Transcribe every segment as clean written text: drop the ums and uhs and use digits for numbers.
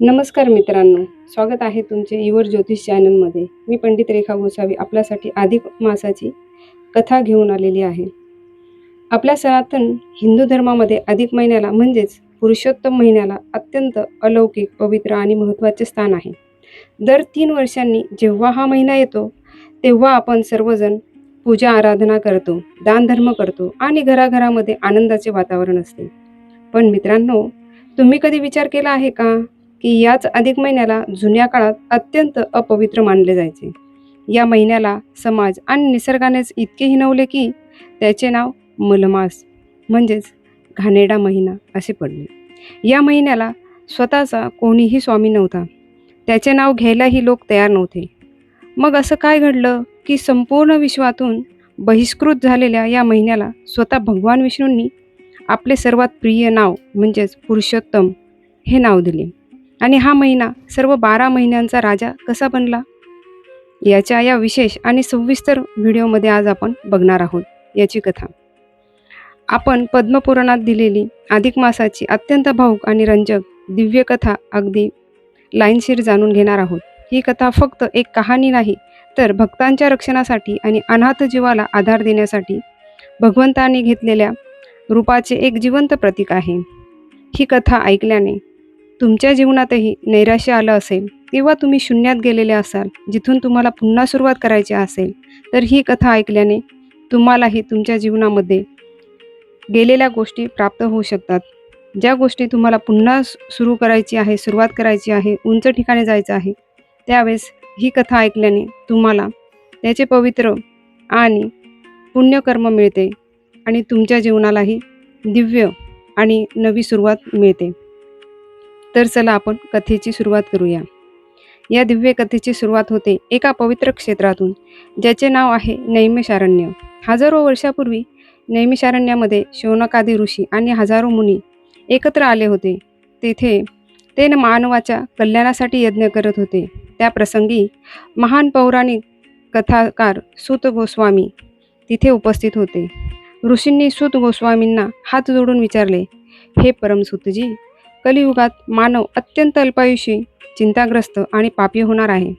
नमस्कार मित्रांनो, स्वागत आहे तुमचे युवर ज्योतिष चॅनलमध्ये. मी पंडित रेखा गोसावी आपल्यासाठी अधिक मासाची कथा घेऊन आलेली आहे. आपल्या सनातन हिंदू धर्मामध्ये अधिक महिन्याला म्हणजेच पुरुषोत्तम महिन्याला अत्यंत अलौकिक, पवित्र आणि महत्त्वाचे स्थान आहे. दर 3 वर्षांनी जेव्हा हा महिना येतो, तेव्हा आपण सर्वजण पूजा आराधना करतो, दानधर्म करतो आणि घराघरामध्ये आनंदाचे वातावरण असते. पण मित्रांनो, तुम्ही कधी विचार केला आहे का की याच अधिक महिन्याला जुन्या काळात अत्यंत अपवित्र मानले जायचे. या महिन्याला समाज आणि निसर्गानेच इतके हिणवले की त्याचे नाव मलमास म्हणजेच घाणेरडा महिना असे पडले. या महिन्याला स्वतःचा कोणीही स्वामी नव्हता. त्याचे नाव घ्यायलाही लोक तयार नव्हते. मग असं काय घडलं की संपूर्ण विश्वातून बहिष्कृत झालेल्या या महिन्याला स्वतः भगवान विष्णूंनी आपले सर्वात प्रिय नाव म्हणजेच पुरुषोत्तम हे नाव दिले. आणि हा महिना सर्व 12 महिन्यांचा राजा कसा बनला, याच्या या विशेष आणि सविस्तर व्हिडिओमध्ये आज आपण बघणार आहोत याची कथा. आपण पद्मपुराणात दिलेली अधिक मासाची अत्यंत भावूक आणि रंजक दिव्य कथा अगदी लाईनशीर जाणून घेणार आहोत. ही कथा फक्त एक कहाणी नाही, तर भक्तांच्या रक्षणासाठी आणि अनाथ जीवाला आधार देण्यासाठी भगवंताने घेतलेल्या रूपाचे एक जिवंत प्रतीक आहे. ही कथा ऐकल्याने तुमच्या जीवनातही नैराश्य आलं असेल किंवा तुम्ही शून्यात गेलेले असाल, जिथून तुम्हाला पुन्हा सुरुवात करायची असेल, तर ही कथा ऐकल्याने तुम्हालाही तुमच्या जीवनामध्ये गेलेल्या गोष्टी प्राप्त होऊ शकतात. ज्या गोष्टी तुम्हाला पुन्हा सुरू करायची आहे, सुरुवात करायची आहे, उंच ठिकाणी जायचं आहे, त्यावेळेस ही कथा ऐकल्याने तुम्हाला त्याचे पवित्र आणि पुण्यकर्म मिळते आणि तुमच्या जीवनालाही दिव्य आणि नवी सुरुवात मिळते. तर चला आपण कथेची सुरुवात करूया. या दिव्य कथेची सुरुवात होते एका पवित्र क्षेत्रातून, ज्याचे नाव आहे नैमिषारण्य. हजारो वर्षापूर्वी नैमिषारण्यामध्ये शौनकादी ऋषी आणि हजारो मुनी एकत्र आले होते. तेथे ते मानवाच्या कल्याणासाठी यज्ञ करत होते. त्या प्रसंगी महान पौराणिक कथाकार सूत गोस्वामी तिथे उपस्थित होते. ऋषींनी सूत गोस्वामींना हात जोडून विचारले, हे परमसूतजी, कलियुगात मानव अत्यंत अल्पायुषी, चिंताग्रस्त आणि पापी होणार आहे.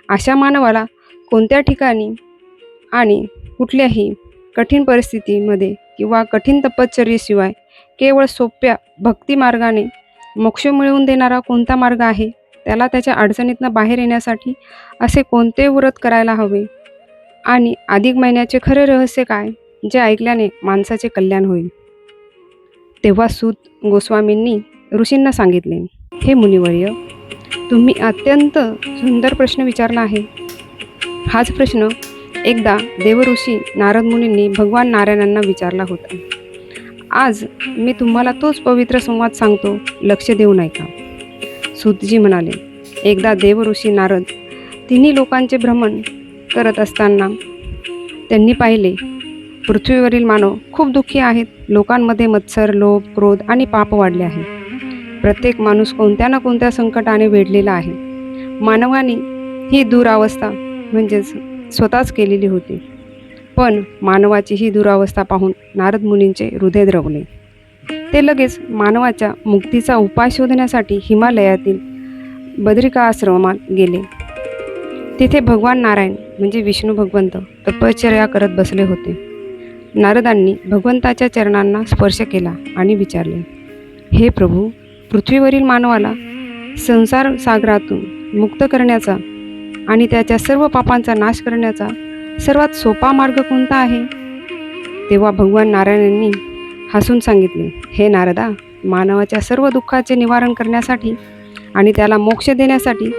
अशा मानवाला कोणत्या ठिकाणी आणि कुठल्याही कठीण परिस्थितीमध्ये किंवा कठीण तपश्चर्येशिवाय केवळ सोप्या भक्ती मार्गाने मोक्ष मिळवून देणारा कोणता मार्ग आहे? त्याला त्याच्या अडचणीतनं बाहेर येण्यासाठी असे कोणते व्रत करायला हवे? आणि अधिक महिन्याचे खरे रहस्य काय, जे ऐकल्याने माणसाचे कल्याण होईल? तेव्हा सूत गोस्वामींनी ऋषींना सांगितले, हे मुनिवर्य, तुम्ही अत्यंत सुंदर प्रश्न विचारला आहे. हाच प्रश्न एकदा देवऋषी नारद मुनींनी भगवान नारायणांना विचारला होता. आज मी तुम्हाला तोच पवित्र संवाद सांगतो, लक्ष देऊन ऐका. सूतजी म्हणाले, एकदा देवऋषी नारद तिन्ही लोकांचे भ्रमण करत असताना त्यांनी पाहिले, पृथ्वीवरील मानव खूप दुःखी आहेत. लोकांमध्ये मत्सर, लोभ, क्रोध आणि पाप वाढले आहे. प्रत्येक माणूस कोणत्या ना कोणत्या संकटाने वेढलेला आहे. मानवाने ही दुरावस्था म्हणजेच स्वतःच केलेली होती. पण मानवाची ही दुरावस्था पाहून नारद मुनींचे हृदय द्रवले. ते लगेच मानवाच्या मुक्तीचा उपाय शोधण्यासाठी हिमालयातील बद्रिका आश्रमात गेले. तिथे भगवान नारायण म्हणजे विष्णू भगवंत तपश्चर्या करत बसले होते. नारदांनी भगवंताच्या चरणांना स्पर्श केला आणि विचारले, हे प्रभू, पृथ्वीवरील मानवाला संसार सागरातून मुक्त करण्याचा आणि त्याच्या सर्व पापांचा नाश करण्याचा सर्वात सोपा मार्ग कोणता आहे? तेव्हा भगवान नारायणांनी हसून सांगितले, हे नारदा, मानवाच्या सर्व दुःखाचे निवारण करण्यासाठी आणि त्याला मोक्ष देण्यासाठी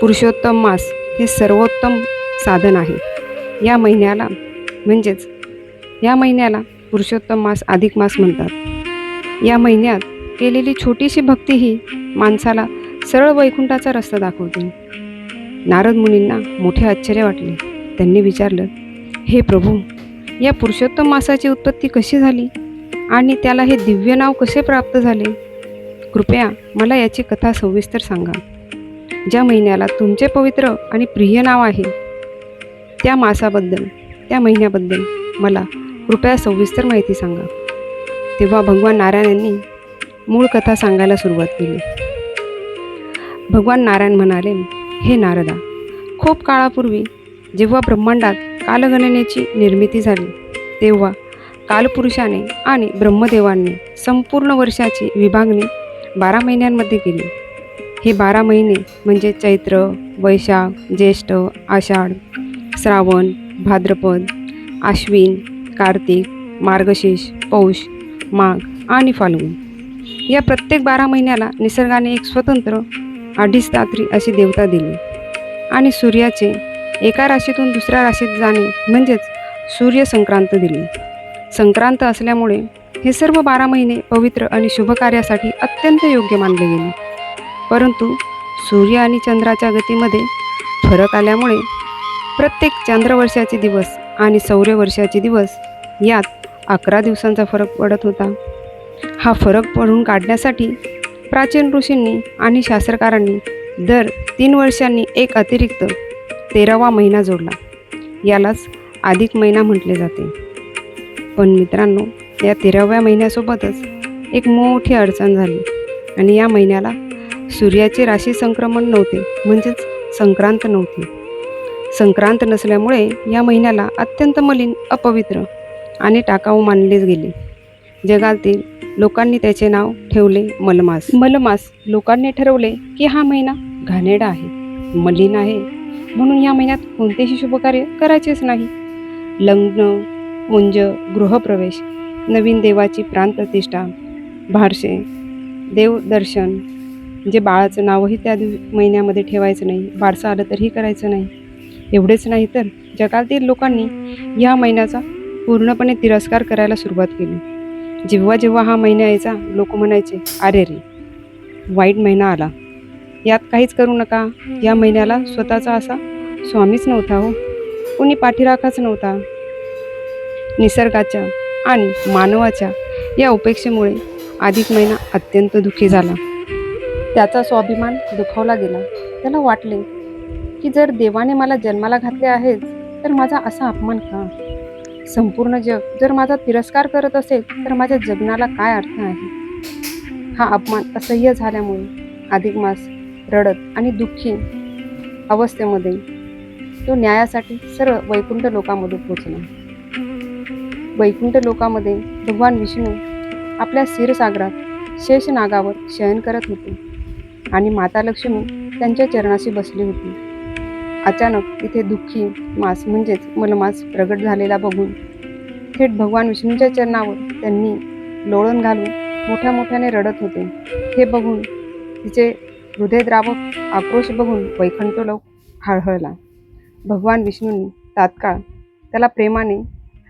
पुरुषोत्तम मास हे सर्वोत्तम साधन आहे. या महिन्याला पुरुषोत्तम मास अधिक मास म्हणतात. या महिन्यात केलेली छोटीशी भक्तीही माणसाला सरळ वैकुंठाचा रस्ता दाखवते. नारद मुनींना मोठे आश्चर्य वाटले. त्यांनी विचारलं, हे प्रभू, या पुरुषोत्तम मासाची उत्पत्ती कशी झाली आणि त्याला हे दिव्य नाव कसे प्राप्त झाले? कृपया मला याची कथा सविस्तर सांगा. ज्या महिन्याला तुमचे पवित्र आणि प्रिय नाव आहे, त्या मासाबद्दल, त्या महिन्याबद्दल मला कृपया सविस्तर माहिती सांगा. तेव्हा भगवान नारायणांनी मूळ कथा सांगायला सुरुवात केली. भगवान नारायण म्हणाले, हे नारदा, खूप काळापूर्वी जेव्हा ब्रह्मांडात कालगणनेची निर्मिती झाली तेव्हा कालपुरुषाने आणि ब्रह्मदेवांनी संपूर्ण वर्षाची विभागणी 12 महिन्यांमध्ये केली. हे 12 महिने म्हणजे चैत्र, वैशाख, ज्येष्ठ, आषाढ, श्रावण, भाद्रपद, आश्विन, कार्तिक, मार्गशीर्ष, पौष, माघ आणि फाल्गुन. या प्रत्येक 12 महिन्याला निसर्गाने एक स्वतंत्र अधिष्ठात्री अशी देवता दिली आणि सूर्याचे एका राशीतून दुसऱ्या राशीत जाणे म्हणजेच सूर्य संक्रांत दिली. संक्रांत असल्यामुळे हे सर्व 12 महिने पवित्र आणि शुभ कार्यासाठी अत्यंत योग्य मानले गेले. परंतु सूर्य आणि चंद्राच्या गतीमध्ये फरक आल्यामुळे प्रत्येक चंद्रवर्षाचे दिवस आणि सौरवर्षाचे दिवस यात 11 दिवसांचा फरक पडत होता. हा फरक पडून काढण्यासाठी प्राचीन ऋषींनी आणि शास्त्रकारांनी दर 3 वर्षांनी एक अतिरिक्त 13वा महिना जोडला. यालाच अधिक महिना म्हटले जाते. पण मित्रांनो, या 13व्या महिन्यासोबतच एक मोठी अडचण झाली आणि या महिन्याला सूर्याचे राशी संक्रमण नव्हते, म्हणजेच संक्रांत नव्हती. संक्रांत नसल्यामुळे या महिन्याला अत्यंत मलिन, अपवित्र आणि टाकाऊ मानले गेले. जगातील लोकांनी त्याचे नाव ठेवले मलमास. मलमास लोकांनी ठरवले की हा महिना घाणेरडा आहे, मलिन आहे, म्हणून या महिन्यात कोणतेही शुभकार्य करायचेच नाही. लग्न, मुंज, गृहप्रवेश, नवीन देवाची प्राणप्रतिष्ठा, बारसे, देवदर्शन, जे बाळाचं नावही त्या महिन्यामध्ये ठेवायचं नाही, बारसं आलं तरीही करायचं नाही. एवढेच नाही तर जगातील लोकांनी या महिन्याचा पूर्णपणे तिरस्कार करायला सुरुवात केली. जेव्हा जेव्हा हा महिना यायचा लोक म्हणायचे, अरे रे, वाईट महिना आला, यात काहीच करू नका. या महिन्याला स्वतःचा असा स्वामीच नव्हता हो, कोणी पाठीराखाच नव्हता. निसर्गाच्या आणि मानवाच्या या उपेक्षेमुळे अधिक महिना अत्यंत दुःखी झाला. त्याचा स्वाभिमान दुखावला गेला. त्याला वाटले की जर देवाने मला जन्माला घातले आहेच तर माझा असा अपमान का? संपूर्ण जग जर माझा तिरस्कार करत असेल तर माझ्या जगण्याला काय अर्थ आहे? हा अपमान असह्य झाल्यामुळे अधिक मास रडत आणि दुःखी अवस्थेमध्ये तो न्यायासाठी सर्व वैकुंठ लोकांमध्ये पोचला. वैकुंठ लोकामध्ये भगवान विष्णू आपल्या क्षीरसागरात शेषनागावर शयन करत होते आणि माता लक्ष्मी त्यांच्या चरणाशी बसली होती. अचानक तिथे दुःखी मास म्हणजेच मलमास प्रगट झालेला बघून थेट भगवान विष्णूंच्या चरणावर त्यांनी लोळण घालून मोठ्या मोठ्याने रडत होते. हे बघून तिचे हृदयद्रावक आक्रोश बघून वैकुंठ लोक हळहळला. भगवान विष्णूंनी तात्काळ त्याला प्रेमाने,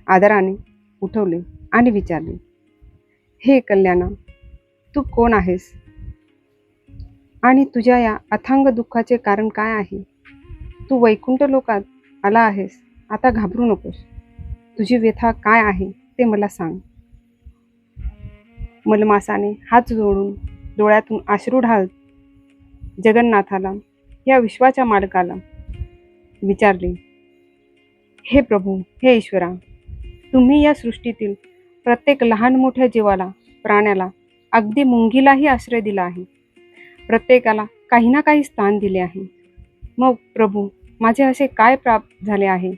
आदराने उठवले आणि विचारले, हे कल्याणा, तू कोण आहेस आणि तुझ्या या अथांग दुःखाचे कारण काय आहे? तू वैकुंठ लोकात आला आहेस, आता घाबरू नकोस. तुझी व्यथा काय आहे ते मला सांग. मलमासाने हात जोडून डोळ्यातून अश्रू ढाळत जगन्नाथाला, या विश्वाच्या मालकाला विचारले, हे प्रभू, हे ईश्वरा, तुम्ही या सृष्टीतील प्रत्येक लहान मोठ्या जीवाला, प्राण्याला, अगदी मुंगीलाही आश्रय दिला आहे. प्रत्येकाला काही ना काही स्थान दिले आहे. मग प्रभू, माझे असे काय प्राप्त झाले आहे?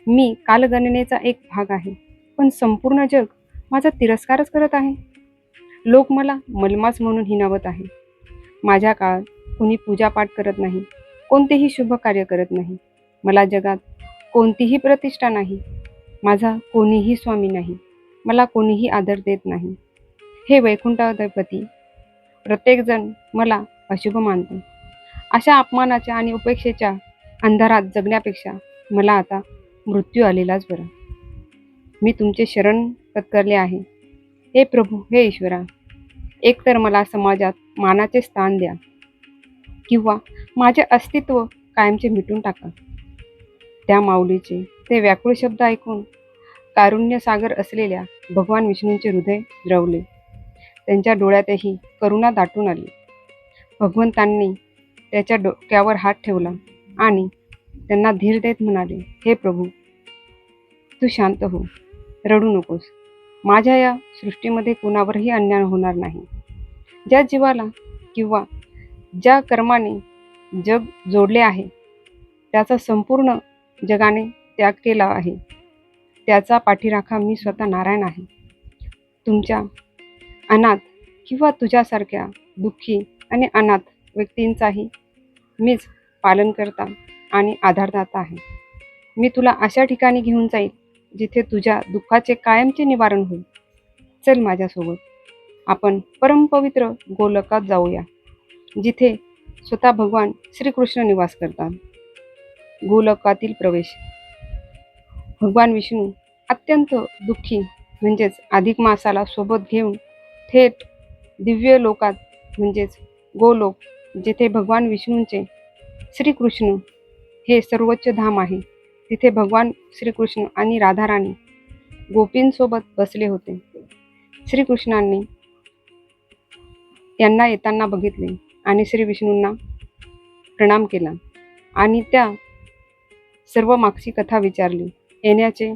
मी कालगणनेचा एक भाग आहे, पण संपूर्ण जग माझा तिरस्कारच करत आहे. लोक मला मलमास म्हणून हिणावत आहे. माझ्या काळात कोणी पूजापाठ करत नाही, कोणतेही शुभ कार्य करत नाही. मला जगात कोणतीही प्रतिष्ठा नाही. माझा कोणीही स्वामी नाही. मला कोणीही आदर देत नाही. हे वैकुंठाधिपती, प्रत्येकजण मला अशुभ मानतो. अशा अपमानाच्या आणि उपेक्षेच्या अंधारात जगण्यापेक्षा मला आता मृत्यू आलेलाच बरा. मी तुमचे शरण पत्करले आहे. हे प्रभू, हे ईश्वरा, एकतर मला समाजात मानाचे स्थान द्या किंवा माझे अस्तित्व कायमचे मिटून टाका. त्या माऊलीचे ते व्याकुळ शब्द ऐकून कारुण्य सागर असलेल्या भगवान विष्णूंचे हृदय द्रवले. त्यांच्या डोळ्यातही करुणा दाटून आली. भगवंतांनी त्याच्या डोक्यावर हात ठेवला आणि त्यांना धीर देत म्हणाले, हे प्रभू, तू शांत हो, रडू नकोस. माझ्या या सृष्टीमध्ये कुणावरही अन्याय होणार नाही. ज्या जीवाला किंवा ज्या कर्माने जग जोडले आहे त्याचा संपूर्ण जगाने त्याग केला आहे, त्याचा पाठीराखा मी स्वतः नारायण आहे. तुमच्या अनाथ किंवा तुझ्यासारख्या दुःखी आणि अनाथ व्यक्तींचाही मीच पालनकर्ता आणि आधारदाता आहे. मी तुला अशा ठिकाणी घेऊन जाईल जिथे तुझ्या दुःखाचे कायमचे निवारण होईल. चल माझ्यासोबत, आपण परमपवित्र गोलोकात जाऊया, जिथे स्वतः भगवान श्रीकृष्ण निवास करतात. गोलोकातील प्रवेश. भगवान विष्णू अत्यंत दुःखी म्हणजेच अधिक मासाला सोबत घेऊन थेट दिव्य लोकात म्हणजेच गोलोक, जिथे भगवान विष्णूंचे श्रीकृष्ण हे सर्वोच्च धाम आहे, तिथे भगवान श्रीकृष्ण आणि राधाराणी गोपींसोबत बसले होते. श्रीकृष्णांनी यांना येताना बघितले आणि श्री विष्णूंना प्रणाम केला आणि त्या सर्व मागची कथा विचारली, येण्याचे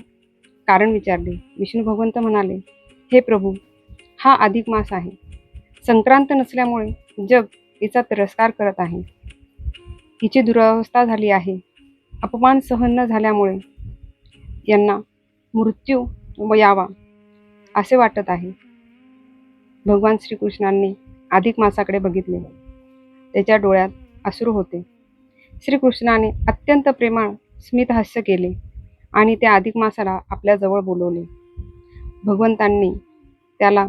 कारण विचारले. विष्णू भगवंत म्हणाले, हे प्रभू, हा अधिक मास आहे. संक्रांत नसल्यामुळे जग हिचा तिरस्कार करत आहे. हिची दुरावस्था झाली आहे. अपमान सहन न झाल्यामुळे यांना मृत्यू यावा असे वाटत आहे. भगवान श्रीकृष्णांनी अधिक मासाकडे बघितले. त्याच्या डोळ्यात अश्रू होते. श्रीकृष्णाने अत्यंत प्रेमळ स्मितहास्य केले आणि त्या अधिक मासाला आपल्या जवळ बोलवले. भगवंतांनी त्याला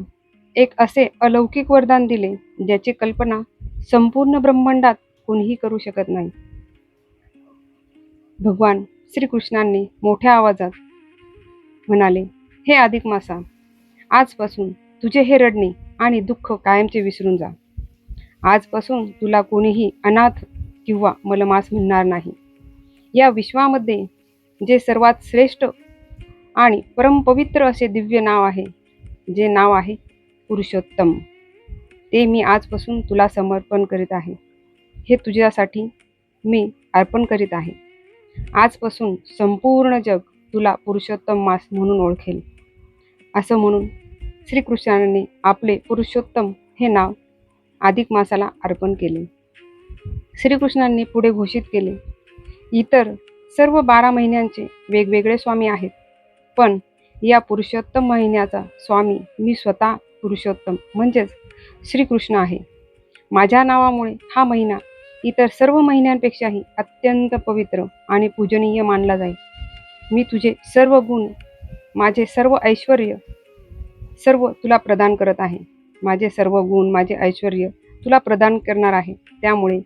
एक असे अलौकिक वरदान दिले ज्याची कल्पना संपूर्ण ब्रह्मांडात कोणीही करू शकत नाही. भगवान श्रीकृष्णांनी मोठ्या आवाजात म्हणाले, हे अधिक मासा, आजपासून तुझे हे रडणे आणि दुःख कायमचे विसरून जा. आजपासून तुला कोणीही अनाथ किंवा मलमास म्हणणार नाही. या विश्वामध्ये जे सर्वात श्रेष्ठ आणि परमपवित्र असे दिव्य नाव आहे, जे नाव आहे पुरुषोत्तम, ते मी आजपासून तुला समर्पण करीत आहे. हे तुझ्यासाठी मी अर्पण करीत आहे. आजपासून संपूर्ण जग तुला पुरुषोत्तम मास म्हणून ओळखेल. असं म्हणून श्रीकृष्णाने आपले पुरुषोत्तम हे नाव अधिक मासाला अर्पण केले. श्रीकृष्णांनी पुढे घोषित केले, इतर सर्व 12 महिन्यांचे वेगवेगळे स्वामी आहेत, पण या पुरुषोत्तम महिन्याचा स्वामी मी स्वतः पुरुषोत्तम म्हणजेच श्रीकृष्ण आहे. माझ्या नावामुळे हा महिना इतर सर्व महिन्यांपेक्षाही अत्यंत पवित्र आणि पूजनीय मानला जाईल. मी तुझे सर्व गुण, माझे सर्व ऐश्वर सर्व तुला प्रदान करत आहे. माझे सर्व गुण, माझे ऐश्वर्य तुला प्रदान करणार आहे. त्यामुळे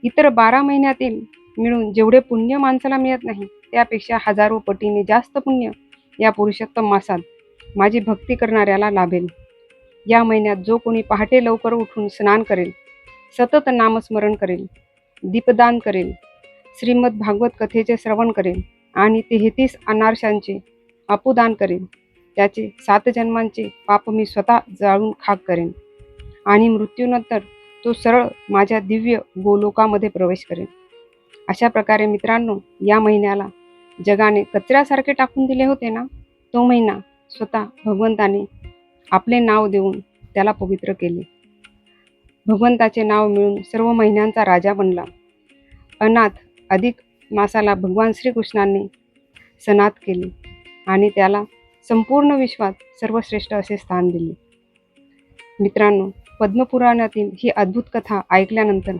इतर 12 महिन्यातील मिळून जेवढे पुण्य माणसाला मिळत नाही, त्यापेक्षा हजारो पटीने जास्त पुण्य या पुरुषोत्तम मासात माझी भक्ती करणाऱ्याला लाभेल. या महिन्यात जो कोणी पहाटे लवकर उठून स्नान करेल, सतत नामस्मरण करेल, दीपदान करेल, श्रीमद भागवत कथेचे श्रवण करेल आणि 33 अनारशांचे अपुदान करेल, त्याचे 7 जन्मांचे पाप मी स्वतः जाळून खाक करेन आणि मृत्यूनंतर तो सरळ माझ्या दिव्य गोलोकामध्ये प्रवेश करेल. अशा प्रकारे मित्रांनो, या महिन्याला जगाने कचऱ्यासारखे टाकून दिले होते ना, तो महिना स्वतः भगवंताने आपले नाव देऊन त्याला पवित्र केले. भगवंताचे नाव मिळून सर्व महिन्यांचा राजा बनला. अनाथ अधिक मासाला भगवान श्रीकृष्णांनी सनात केले आणि त्याला संपूर्ण विश्वात सर्वश्रेष्ठ असे स्थान दिले. मित्रांनो, पद्मपुराणातील ही अद्भुत कथा ऐकल्यानंतर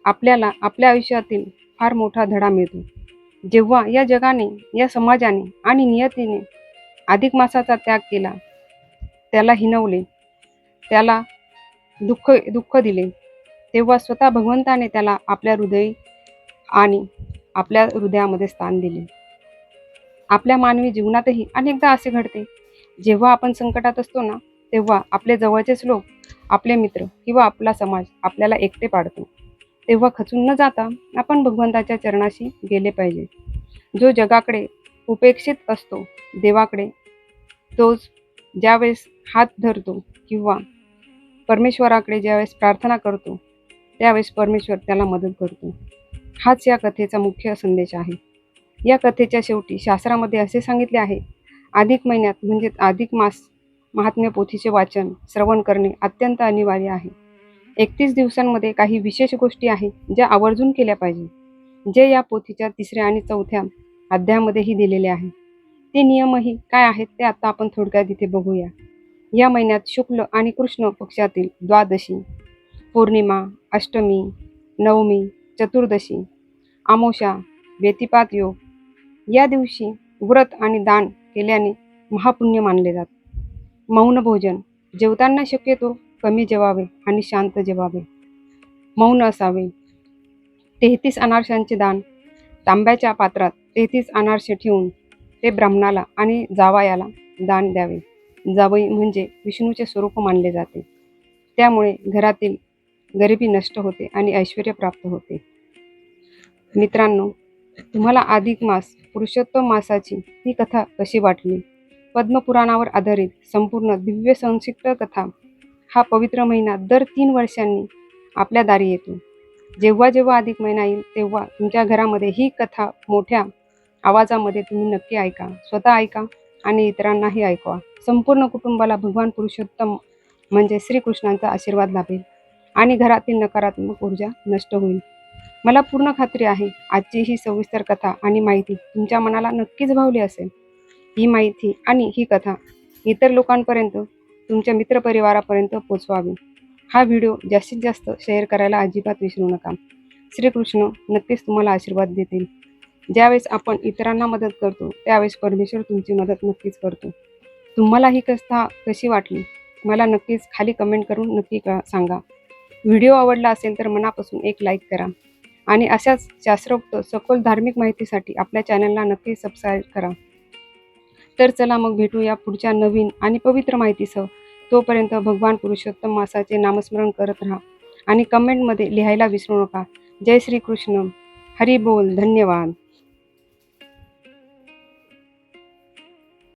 आपल्याला आपल्या आयुष्यातील फार मोठा धडा मिळतो. जेव्हा या जगाने, या समाजाने आणि नियतीने अधिक मासाचा त्याग केला, त्याला हिणवले, त्याला दुःख दिले, तेव्हा स्वतः भगवंताने त्याला आपल्या हृदयामध्ये स्थान दिले. आपल्या मानवी जीवनातही अनेकदा असे घडते, जेव्हा आपण संकटात असतो ना, तेव्हा आपले जवळचेच लोक, आपले मित्र किंवा आपला समाज आपल्याला एकटे पाडतो. तेव्हा खचून न जाता आपण भगवंताच्या चरणाशी गेले पाहिजे. जो जगाकडे उपेक्षित असतो, देवाकडे तोच ज्यावेळेस हात धरतो किंवा परमेश्वराकडे ज्यावेळेस प्रार्थना करतो, त्यावेळेस परमेश्वर त्याला मदत करतो. हाच या कथेचा मुख्य संदेश आहे. या कथेच्या शेवटी शास्त्रामध्ये असे सांगितले आहे, अधिक महिन्यात म्हणजे अधिक मास महात्म्य पोथीचे वाचन, श्रवण करणे अत्यंत अनिवार्य आहे. 31 दिवसांमध्ये काही विशेष गोष्टी आहेत ज्या आवर्जून केल्या पाहिजे, जे या पोथीच्या 3ऱ्या आणि 4थ्या अध्यायामध्येही दिलेले आहे. ते नियमही काय आहेत ते आता आपण थोडक्यात इथे बघूया. या महिन्यात शुक्ल आणि कृष्ण पक्षातील द्वादशी, पौर्णिमा, अष्टमी, नवमी, चतुर्दशी, अमावस्या, व्यतिपात योग या दिवशी व्रत आणि दान केल्याने महापुण्य मानले जाते. मौन भोजन, जेवताना शक्यतो कमी जेवावे आणि शांत जेवावे. मौन असावे. 33 अनारशांचे दान, तांब्याच्या पात्रात 33 अनारसे ठेवून ते ब्राह्मणाला आणि जावयाला दान द्यावे. जावई म्हणजे विष्णूचे स्वरूप मानले जाते. त्यामुळे घरातील गरिबी नष्ट होते आणि ऐश्वर्य प्राप्त होते. मित्रांनो, तुम्हाला अधिक मास, पुरुषोत्तम मासाची ही कथा कशी वाटली? पद्मपुराणावर आधारित संपूर्ण दिव्य संक्षिप्त कथा हा पवित्र महिना दर 3 वर्षांनी आपल्या दारी येतो. जेव्हा जेव्हा अधिक महिना येईल तेव्हा तुमच्या घरामध्ये ही कथा मोठ्या आवाजामध्ये तुम्ही नक्की ऐका. स्वतः ऐका आणि इतरांनाही ऐकवा. संपूर्ण कुटुंबाला भगवान पुरुषोत्तम म्हणजे श्रीकृष्णांचा आशीर्वाद लाभेल आणि घरातील नकारात्मक ऊर्जा नष्ट होईल. मला पूर्ण खात्री आहे आजची ही सविस्तर कथा आणि माहिती तुमच्या मनाला नक्कीच भावली असेल. ही माहिती आणि ही कथा इतर लोकांपर्यंत, तुमच्या मित्रपरिवारापर्यंत पोचवावी. हा व्हिडिओ जास्तीत जास्त शेअर करायला अजिबात विसरू नका. श्रीकृष्ण नक्कीच तुम्हाला आशीर्वाद देतील. ज्यावेळेस आपण इतरांना मदत करतो त्यावेळेस परमेश्वर तुमची मदत नक्कीच करतो. तुम्हाला ही कथा कशी वाटली मला नक्कीच खाली कमेंट करून नक्की सांगा. व्हिडिओ आवडला असेल तर मनापासून एक लाईक करा आणि अशाच शास्त्रोक्त सखोल धार्मिक माहितीसाठी आपल्या चॅनलला नक्की सबस्क्राईब करा. तर चला मग भेटूया पुढच्या नवीन आणि पवित्र माहितीसह. तोपर्यंत भगवान पुरुषोत्तम मासाचे नामस्मरण करत राहा आणि कमेंटमध्ये लिहायला विसरू नका. जय श्री कृष्ण. हरी बोल. धन्यवाद.